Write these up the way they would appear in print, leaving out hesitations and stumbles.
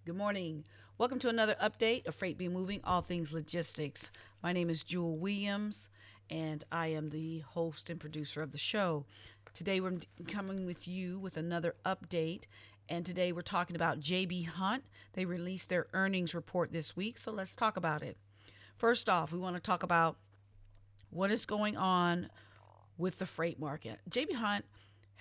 Good morning. Welcome to another update of Freight Be Moving, all things logistics. My name is Jewel Williams, and I am the host and producer of the show. Today, we're coming with you with another update, and today we're talking about JB Hunt. They released their earnings report this week, so let's talk about it. First off, we want to talk about what is going on with the freight market. JB Hunt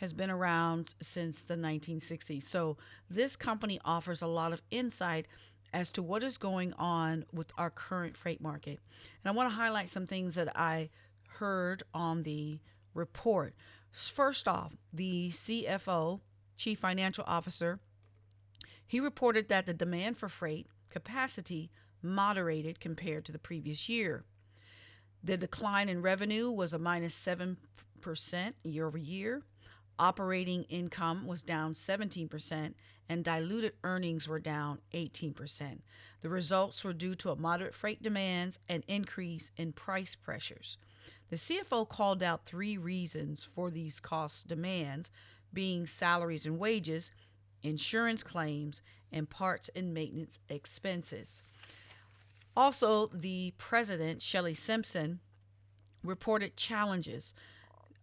has been around since the 1960s. So this company offers a lot of insight as to what is going on with our current freight market. And I want to highlight some things that I heard on the report. First off, the CFO, Chief Financial Officer, he reported that the demand for freight capacity moderated compared to the previous year. The decline in revenue was a minus 7% year over year. Operating income was down 17%, and diluted earnings were down 18%. The results were due to a moderate freight demands and increase in price pressures. The CFO called out three reasons for these cost demands, being salaries and wages, insurance claims, and parts and maintenance expenses. Also, the president, Shelley Simpson, reported challenges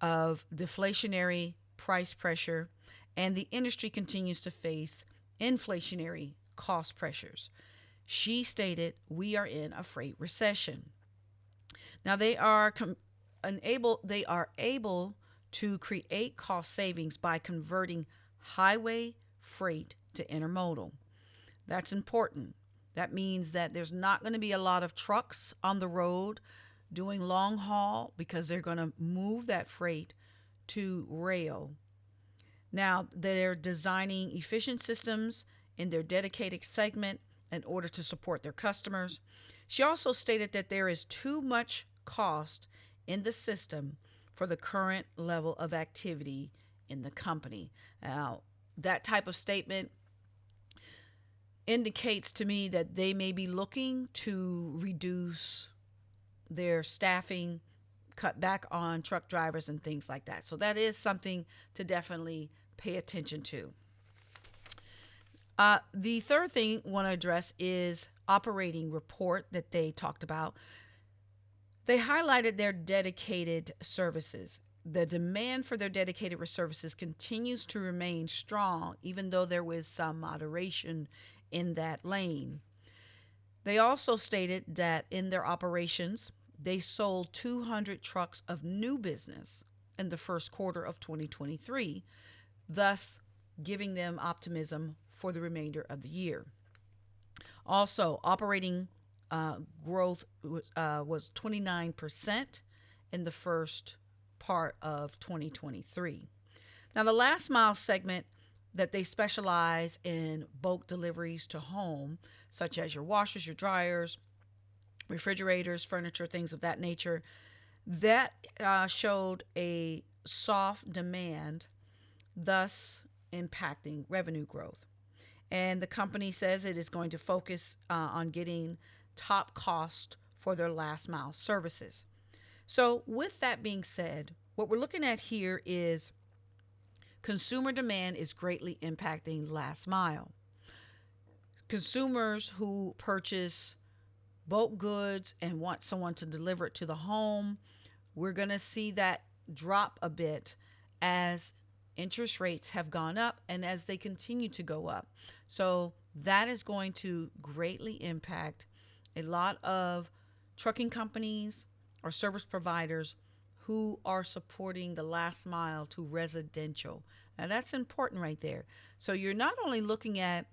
of deflationary price pressure, and the industry continues to face inflationary cost pressures. She stated, "We are in a freight recession." Now they are able to create cost savings by converting highway freight to intermodal. That's important. That means that there's not going to be a lot of trucks on the road doing long haul because they're going to move that freight to rail. Now, they're designing efficient systems in their dedicated segment in order to support their customers. She also stated that there is too much cost in the system for the current level of activity in the company. Now, that type of statement indicates to me that they may be looking to reduce their staffing, cut back on truck drivers and things like that. So that is something to definitely pay attention to. The third thing I want to address is operating report that they talked about. They highlighted their dedicated services. The demand for their dedicated services continues to remain strong, even though there was some moderation in that lane. They also stated that in their operations, they sold 200 trucks of new business in the first quarter of 2023, thus giving them optimism for the remainder of the year. Also, operating growth was 29% in the first part of 2023. Now, the last mile segment that they specialize in bulk deliveries to home, such as your washers, your dryers, refrigerators, furniture, things of that nature, that showed a soft demand, thus impacting revenue growth. And the company says it is going to focus on getting top cost for their last mile services. So with that being said, what we're looking at here is consumer demand is greatly impacting last mile. Consumers who purchase bulk goods and want someone to deliver it to the home, we're going to see that drop a bit as interest rates have gone up and as they continue to go up. So that is going to greatly impact a lot of trucking companies or service providers who are supporting the last mile to residential. Now that's important right there. So you're not only looking at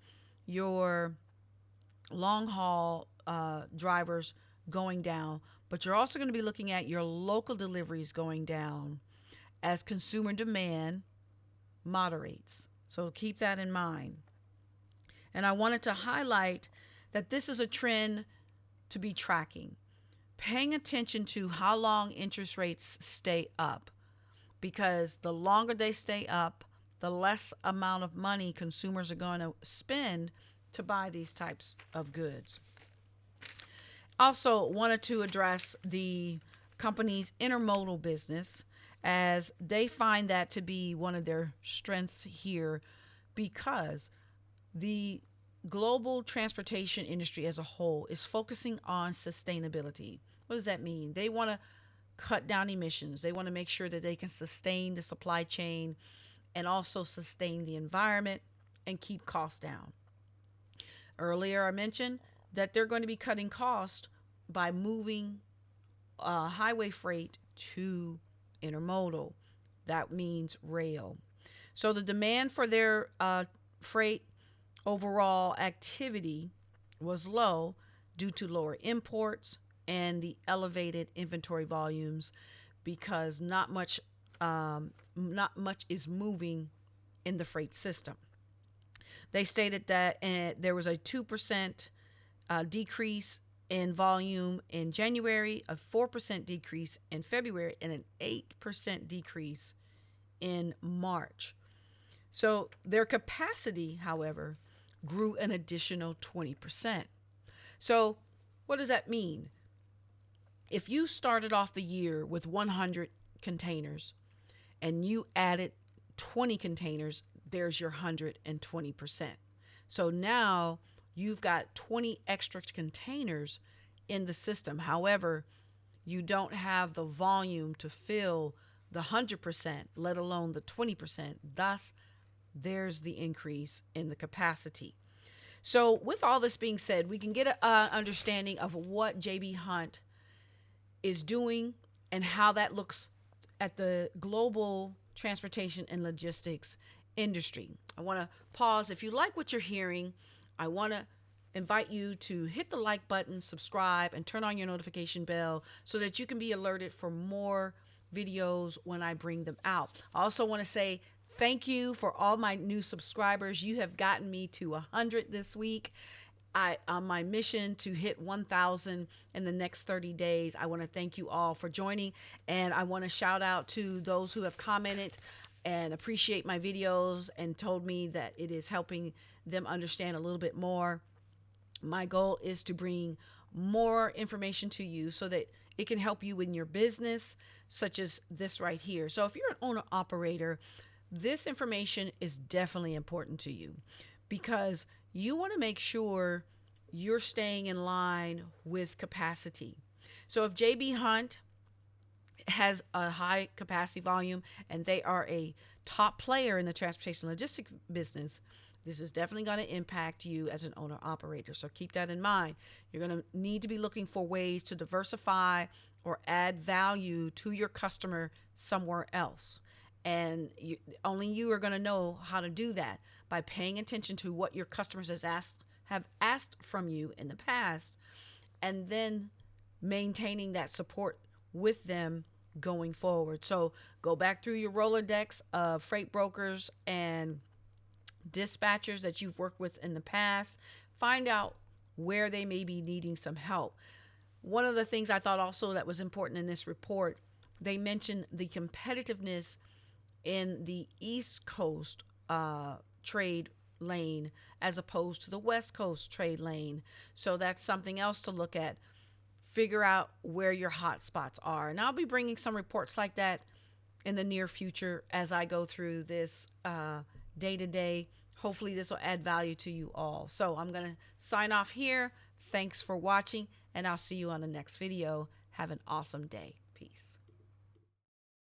your long haul drivers going down, but you're also going to be looking at your local deliveries going down as consumer demand moderates. So keep that in mind. And I wanted to highlight that this is a trend to be tracking, paying attention to how long interest rates stay up, because the longer they stay up, the less amount of money consumers are going to spend to buy these types of goods. Also wanted to address the company's intermodal business, as they find that to be one of their strengths here, because the global transportation industry as a whole is focusing on sustainability. What does that mean? They want to cut down emissions. They want to make sure that they can sustain the supply chain and also sustain the environment and keep costs down. Earlier, I mentioned that they're going to be cutting costs by moving highway freight to intermodal. That means rail. So the demand for their freight overall activity was low due to lower imports and the elevated inventory volumes because not much is moving in the freight system. They stated that there was a 2% decrease in volume in January, a 4% decrease in February, and an 8% decrease in March. So their capacity, however, grew an additional 20%. So what does that mean? If you started off the year with 100 containers and you added 20 containers, there's your 120%. So now you've got 20 extra containers in the system. However, you don't have the volume to fill the 100%, let alone the 20%. Thus, there's the increase in the capacity. So with all this being said, we can get an understanding of what J.B. Hunt is doing and how that looks at the global transportation and logistics industry. I want to pause. If you like what you're hearing, I want to invite you to hit the like button, subscribe, and turn on your notification bell so that you can be alerted for more videos when I bring them out. I also want to say thank you for all my new subscribers. You have gotten me to 100 this week. On my mission to hit 1,000 in the next 30 days. I want to thank you all for joining, and I want to shout out to those who have commented and appreciate my videos and told me that it is helping them understand a little bit more. My goal is to bring more information to you so that it can help you in your business, such as this right here. So if you're an owner operator, this information is definitely important to you because you want to make sure you're staying in line with capacity. So if JB Hunt has a high capacity volume and they are a top player in the transportation logistics business, this is definitely going to impact you as an owner operator. So keep that in mind. You're going to need to be looking for ways to diversify or add value to your customer somewhere else. And only you are going to know how to do that by paying attention to what your customers have asked from you in the past, and then maintaining that support with them going forward. So go back through your Rolodex of freight brokers and dispatchers that you've worked with in the past. Find out where they may be needing some help. One of the things I thought also that was important in this report, they mentioned the competitiveness in the East Coast trade lane as opposed to the West Coast trade lane. So that's something else to look at. Figure out where your hot spots are. And I'll be bringing some reports like that in the near future as I go through this day to day. Hopefully this will add value to you all. So I'm going to sign off here. Thanks for watching, and I'll see you on the next video. Have an awesome day. Peace.